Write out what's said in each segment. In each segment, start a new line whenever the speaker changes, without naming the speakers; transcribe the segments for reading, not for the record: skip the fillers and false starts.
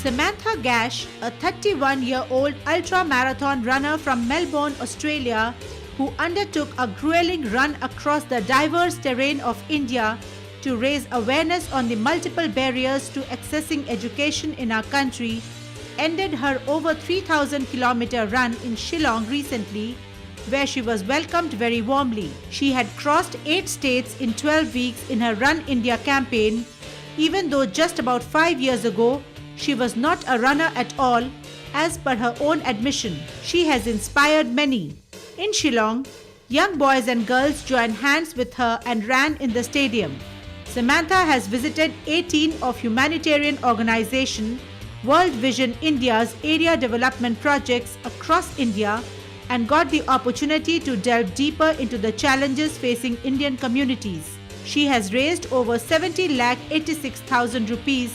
Samantha Gash, a 31-year-old ultra-marathon runner from Melbourne, Australia, who undertook a grueling run across the diverse terrain of India to raise awareness on the multiple barriers to accessing education in our country, ended her over 3,000-kilometer run in Shillong recently, where she was welcomed very warmly. She had crossed 8 states in 12 weeks in her Run India campaign, even though just about 5 years ago, she was not a runner at all, as per her own admission. She has inspired many. In Shillong, young boys and girls joined hands with her and ran in the stadium. Samantha has visited 18 of humanitarian organization World Vision India's area development projects across India and got the opportunity to delve deeper into the challenges facing Indian communities. She has raised over 70,86,000 rupees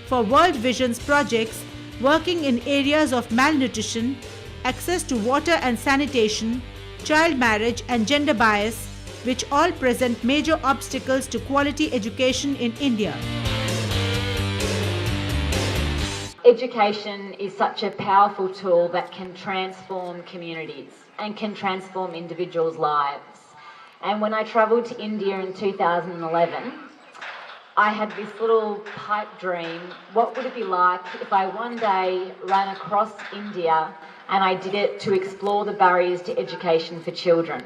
for World Vision's projects working in areas of malnutrition, access to water and sanitation, child marriage and gender bias, which all present major obstacles to quality education in India.
Education is such a powerful tool that can transform communities and can transform individuals' lives. And when I travelled to India in 2011, I had this little pipe dream. What would it be like if I one day ran across India and I did it to explore the barriers to education for children?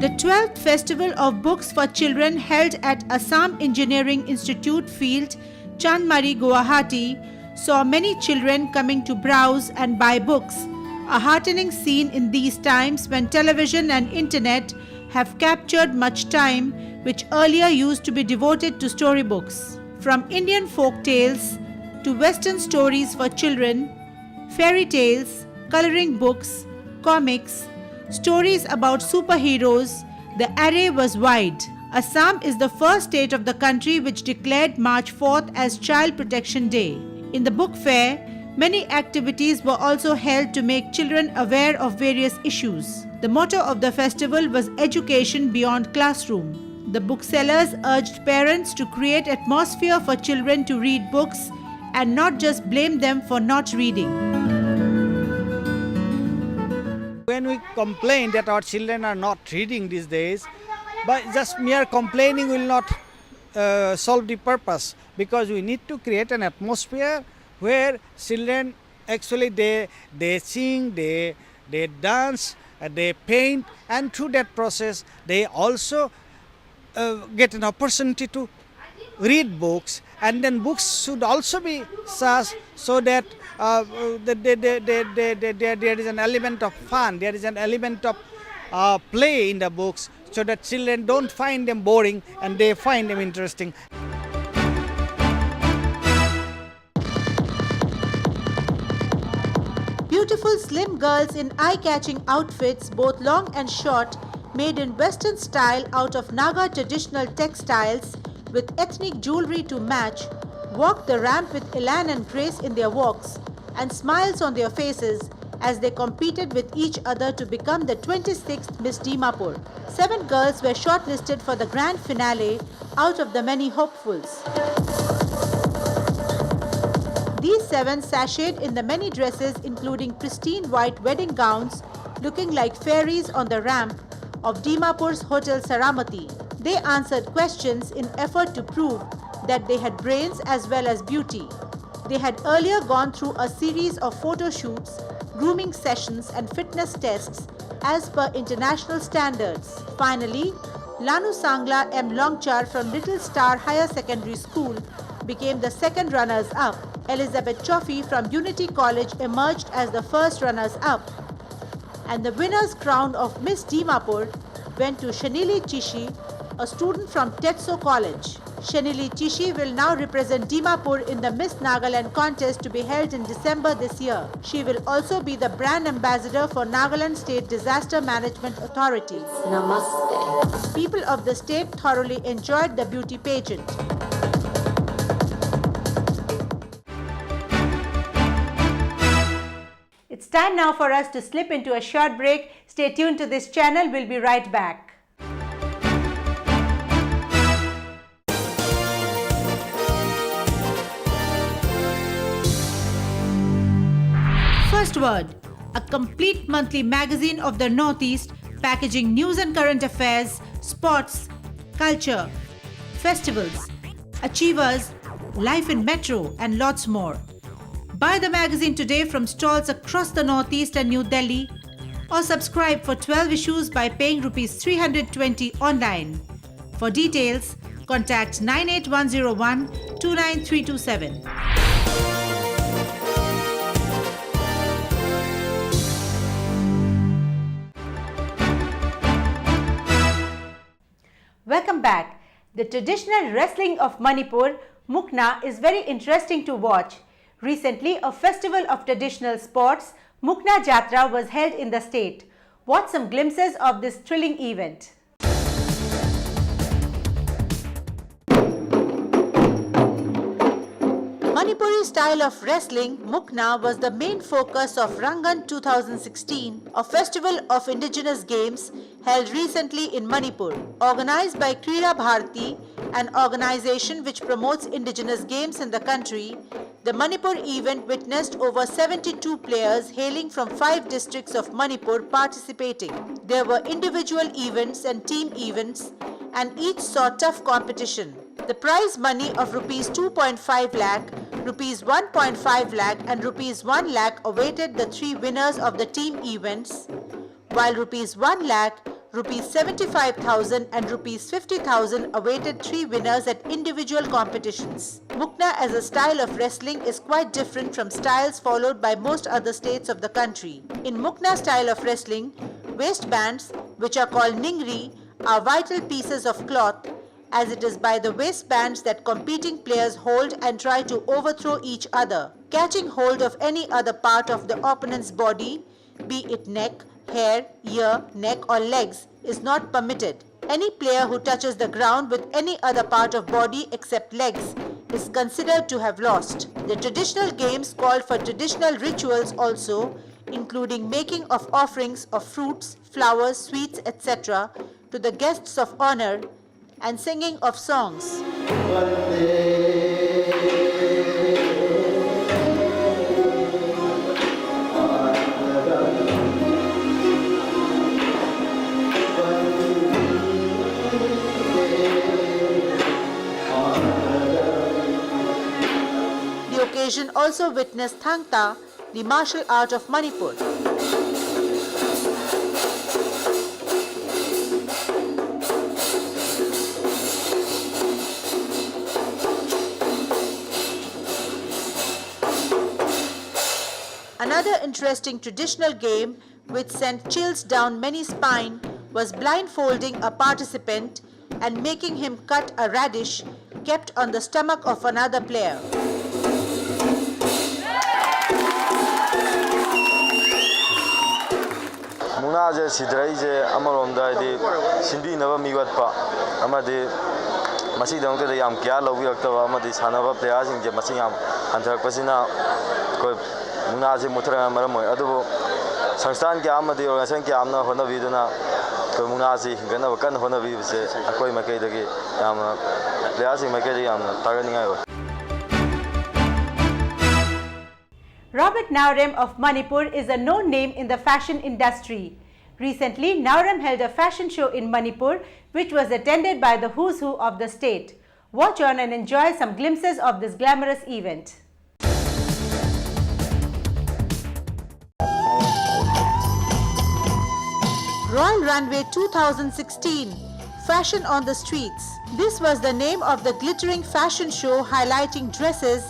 The 12th Festival of Books for Children held at Assam Engineering Institute Field, Chandmari, Guwahati, saw many children coming to browse and buy books, a heartening scene in these times when television and internet have captured much time which earlier used to be devoted to storybooks. From Indian folk tales to Western stories for children, fairy tales, coloring books, comics, stories about superheroes, the array was wide. Assam is the first state of the country which declared March 4th as Child Protection Day. In the book fair, many activities were also held to make children aware of various issues. The motto of the festival was Education Beyond Classroom. The booksellers urged parents to create atmosphere for children to read books and not just blame them for not reading.
When we complain that our children are not reading these days, but just mere complaining will not solve the purpose, because we need to create an atmosphere where children actually they sing, they dance, they paint, and through that process they also get an opportunity to read books, and then books should also be such so that there is an element of fun, there is an element of play in the books, so that children don't find them boring and they find them interesting.
Beautiful slim girls in eye-catching outfits, both long and short, made in Western style out of Naga traditional textiles with ethnic jewelry to match, walked the ramp with elan and grace in their walks and smiles on their faces as they competed with each other to become the 26th Miss Dimapur. 7 girls were shortlisted for the grand finale out of the many hopefuls. These 7 sashayed in the many dresses including pristine white wedding gowns looking like fairies on the ramp of Dimapur's Hotel Saramati. They answered questions in effort to prove that they had brains as well as beauty. They had earlier gone through a series of photo shoots, grooming sessions and fitness tests as per international standards. Finally, Lanu Sangla M. Longchar from Little Star Higher Secondary School became the second runners-up. Elizabeth Chaffee from Unity College emerged as the first runners-up. And the winner's crown of Miss Dimapur went to Shanili Chishi, a student from Tetso College. Shanili Chishi will now represent Dimapur in the Miss Nagaland contest to be held in December this year. She will also be the brand ambassador for Nagaland State Disaster Management Authority.
Namaste.
People of the state thoroughly enjoyed the beauty pageant. It's time now for us to slip into a short break. Stay tuned to this channel. We'll be right back. First Word, a complete monthly magazine of the Northeast, packaging news and current affairs, sports, culture, festivals, achievers, life in metro, and lots more. Buy the magazine today from stalls across the Northeast and New Delhi, or subscribe for 12 issues by paying Rs 320 online. For details, contact 98101 29327. Welcome back. The traditional wrestling of Manipur, Mukna, is very interesting to watch. Recently, a festival of traditional sports, Mukna Jatra, was held in the state. Watch some glimpses of this thrilling event. Manipuri style of wrestling, Mukna, was the main focus of Rangan 2016, a festival of indigenous games held recently in Manipur. Organized by Krida Bharati, an organization which promotes indigenous games in the country, the Manipur event witnessed over 72 players hailing from 5 districts of Manipur participating. There were individual events and team events, and each saw tough competition. The prize money of Rs 2.5 lakh, Rs 1.5 lakh and Rs 1 lakh awaited the 3 winners of the team events, while Rs 1 lakh, Rs 75,000 and Rs 50,000 awaited 3 winners at individual competitions. Mukna as a style of wrestling is quite different from styles followed by most other states of the country. In Mukna style of wrestling, waistbands, which are called ningri, are vital pieces of cloth, as it is by the waistbands that competing players hold and try to overthrow each other. Catching hold of any other part of the opponent's body, be it neck, hair, ear, neck or legs, is not permitted. Any player who touches the ground with any other part of body except legs is considered to have lost. The traditional games called for traditional rituals also, including making of offerings of fruits, flowers, sweets, etc. to the guests of honor, and singing of songs. The occasion also witnessed Thangta, the martial art of Manipur. Another interesting traditional game which sent chills down many spine was blindfolding a participant and making him cut a radish kept on the stomach of another player.
Muknaje sidrai amaronda di simbi nava miwatpa amadi masi dangte da yam kya lobiraktawa amadi sanaba players inge masi yam antarakpasina ko Muknaje muthra maramoi adubu sangstan kya amadi organization kya amna hona viduna ko Muknaje hingana kan hona vibse akoi makai dagi yam players makai yam taganinga.
Robert Naurem of Manipur is a known name in the fashion industry. Recently, Naurem held a fashion show in Manipur which was attended by the who's who of the state. Watch on and enjoy some glimpses of this glamorous event. Royal Runway 2016, Fashion on the Streets. This was the name of the glittering fashion show highlighting dresses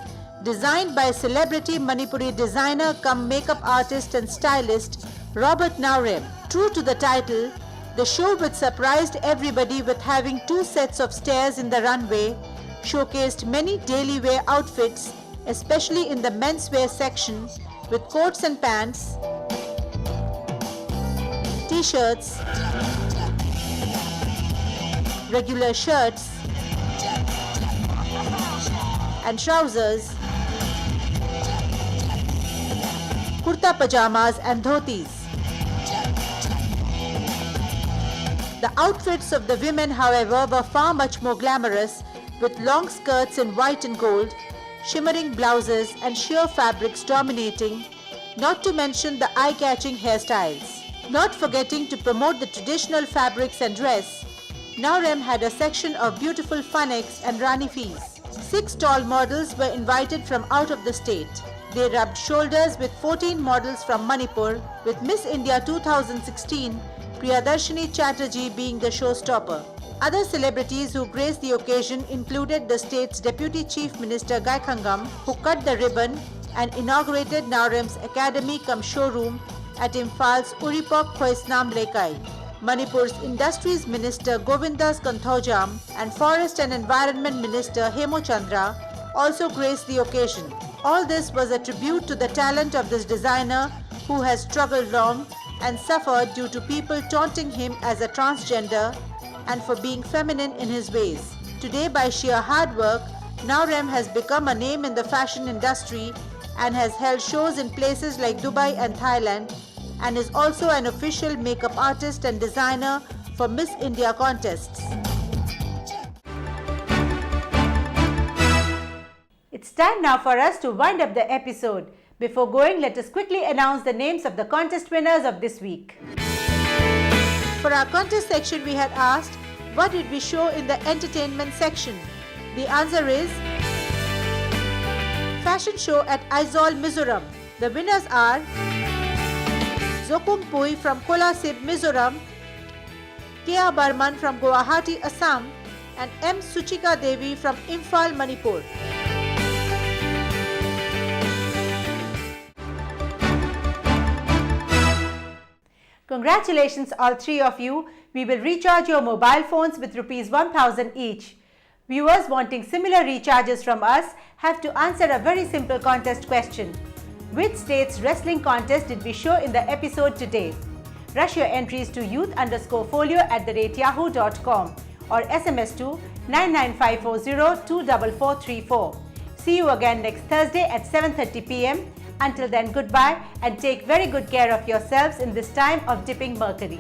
designed by celebrity Manipuri designer cum makeup artist and stylist Robert Naurem. True to the title, the show, which surprised everybody with having 2 sets of stairs in the runway, showcased many daily wear outfits, especially in the menswear section, with coats and pants, t-shirts, regular shirts, and trousers, kurta pajamas and dhotis. The outfits of the women, however, were far much more glamorous, with long skirts in white and gold, shimmering blouses and sheer fabrics dominating, not to mention the eye-catching hairstyles. Not forgetting to promote the traditional fabrics and dress, Naurem had a section of beautiful phonics and Rani fees. 6 tall models were invited from out of the state. They rubbed shoulders with 14 models from Manipur, with Miss India 2016 Priyadarshini Chatterjee being the showstopper. Other celebrities who graced the occasion included the state's Deputy Chief Minister Gaikhangam, who cut the ribbon and inaugurated Naurem's academy cum showroom at Imphaal's Uripok Khoisnam Lekai. Manipur's Industries Minister Govindas Kanthojam and Forest and Environment Minister Hemo Chandra also graced the occasion. All this was a tribute to the talent of this designer who has struggled long and suffered due to people taunting him as a transgender and for being feminine in his ways. Today, by sheer hard work, Naurem has become a name in the fashion industry and has held shows in places like Dubai and Thailand, and is also an official makeup artist and designer for Miss India contests. It's time now for us to wind up the episode. Before going, let us quickly announce the names of the contest winners of this week. For our contest section, we had asked, what did we show in the entertainment section? The answer is Fashion Show at Aizawl, Mizoram. The winners are Zokum Pui from Kolasib, Mizoram, Kea Barman from Guwahati, Assam, and M. Suchika Devi from Imphal, Manipur. Congratulations all 3 of you. We will recharge your mobile phones with Rs 1000 each. Viewers wanting similar recharges from us have to answer a very simple contest question. Which state's wrestling contest did we show in the episode today? Rush your entries to youth_folio@yahoo.com or SMS to 99540 See you again next Thursday at 7:30 p.m. Until then, goodbye and take very good care of yourselves in this time of dipping mercury.